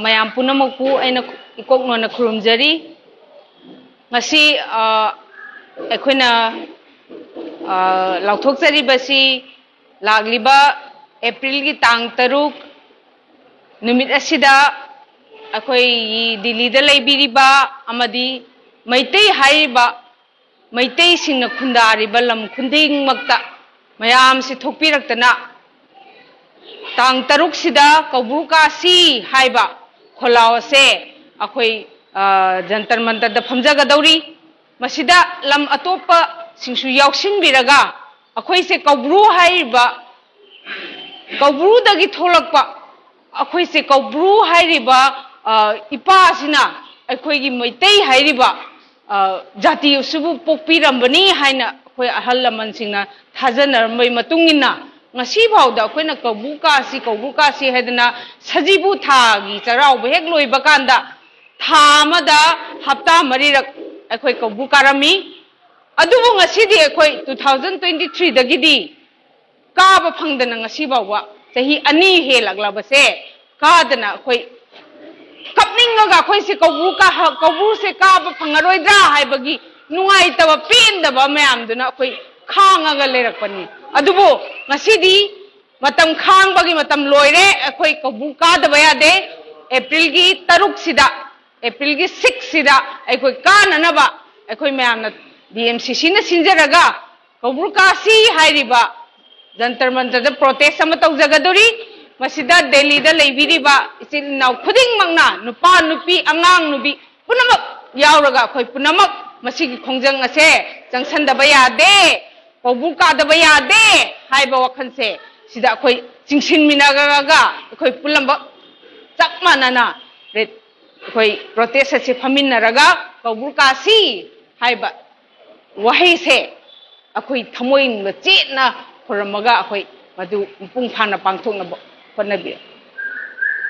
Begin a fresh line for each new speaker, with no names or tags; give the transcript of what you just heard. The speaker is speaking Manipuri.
ꯃꯌꯥꯝ ꯄꯨꯝꯅꯃꯛꯄꯨ ꯑꯩꯅ ꯏꯀꯣꯛꯅꯣꯟꯅ ꯈꯨꯔꯨꯝꯖꯔꯤ ꯉꯁꯤ ꯑꯩꯈꯣꯏꯅ ꯂꯥꯎꯊꯣꯛꯆꯔꯤꯕꯁꯤ ꯂꯥꯛꯂꯤꯕ ꯑꯦꯄ꯭ꯔꯤꯜꯒꯤ ꯇꯥꯡ 6 ꯅꯨꯃꯤꯠ ꯑꯁꯤꯗ ꯑꯩꯈꯣꯏꯒꯤ ꯗꯤꯜꯂꯤꯗ ꯂꯩꯕꯤꯔꯤꯕ ꯑꯃꯗꯤ ꯃꯩꯇꯩ ꯍꯥꯏꯔꯤꯕ ꯃꯩꯇꯩꯁꯤꯡꯅ ꯈꯨꯟꯗꯥꯔꯤꯕ ꯂꯝ ꯈꯨꯗꯤꯡꯃꯛꯇ ꯃꯌꯥꯝꯁꯤ ꯊꯣꯛꯄꯤꯔꯛꯇꯅ ꯇꯥꯡ 6 ꯁꯤꯗ ꯀꯧꯕ꯭ꯔꯨ ꯀꯥꯁꯤ ꯍꯥꯏꯕ ꯈꯣꯜꯂꯥꯎ ꯑꯁꯦ ꯑꯩꯈꯣꯏ ꯖꯟꯇꯔ ꯃꯟꯇꯔꯗ ꯐꯝꯖꯒꯗꯧꯔꯤ ꯃꯁꯤꯗ ꯂꯝ ꯑꯇꯣꯞꯄꯁꯤꯡꯁꯨ ꯌꯥꯎꯁꯤꯟꯕꯤꯔꯒ ꯑꯩꯈꯣꯏꯁꯦ ꯀꯧꯕ꯭ꯔꯨ ꯍꯥꯏꯔꯤꯕ ꯀꯧꯕ꯭ꯔꯨꯗꯒꯤ ꯊꯣꯛꯂꯛꯄ ꯑꯩꯈꯣꯏꯁꯦ ꯀꯧꯕ꯭ꯔꯨ ꯍꯥꯏꯔꯤꯕ ꯏꯄꯥꯁꯤꯅ ꯑꯩꯈꯣꯏꯒꯤ ꯃꯩꯇꯩ ꯍꯥꯏꯔꯤꯕ ꯖꯥꯇꯤ ꯑꯁꯤꯕꯨ ꯄꯣꯛꯄꯤꯔꯝꯕꯅꯤ ꯍꯥꯏꯅ ꯑꯩꯈꯣꯏ ꯑꯍꯜ ꯂꯃꯟꯁꯤꯡꯅ ꯊꯥꯖꯅꯔꯝꯕꯒꯤ ꯃꯇꯨꯡ ꯏꯟꯅ ꯉꯁꯤ ꯐꯥꯎꯗ ꯑꯩꯈꯣꯏꯅ ꯀꯧꯕ꯭ꯔꯨ ꯀꯥꯁꯤ ꯍꯥꯏꯗꯅ ꯁꯖꯤꯕꯨ ꯊꯥꯒꯤ ꯆꯩꯔꯥꯎꯕ ꯍꯦꯛ ꯂꯣꯏꯕ ꯀꯥꯟꯗ ꯊꯥ ꯑꯃꯗ ꯍꯞꯇꯥ 4ꯔꯛ ꯑꯩꯈꯣꯏ ꯀꯧꯕ꯭ꯔꯨ ꯀꯥꯔꯝꯃꯤ ꯑꯗꯨꯕꯨ ꯉꯁꯤꯗꯤ ꯑꯩꯈꯣꯏ 2023 ꯗꯒꯤꯗꯤ काब फंगदना ngasi बावा चाही अनि हेलगलाबसे कादना अखोई कपनिंगा अखोई से कौबू से काब फंगरोइद्रा हाइबगी नुंगाइतबा पेंदबा मयामदुना अखोई खांगागा लेरकपनी अदुबो ngasiदी मतम खांगबगी मतम लोइरे अखोई कौबू कादबा यादे एप्रिल की 6 सिदा एप्रिल की 6 सिदा अखोई काननबा अखोई मयामना बीएमसीसी न सिंजरगा कौबू कासी हाइरिबा जंतर मंतर प्रोटेस्ट तौजगदरी दिल्ली इचिल नाउ खुदिंगमक्ना नुपा नुपी अंगांग नुबी पुनमक यावरगा अखोई पुनमक मसिगी खोंजंग असे जंगसनदबा यादे कौबू कादबा यादे हाइबा वखनसे सिदा अखोई चिंगसिनमिनागा अखोई पुलंबक चक मानना अखोई प्रोटेस्ट असे फमिन्नरगा कौबू कासी हाइबा वही से अखोई थमोइन चेतना खुरमगा अखोई मधु पुंग फाना पांथोंना होनबी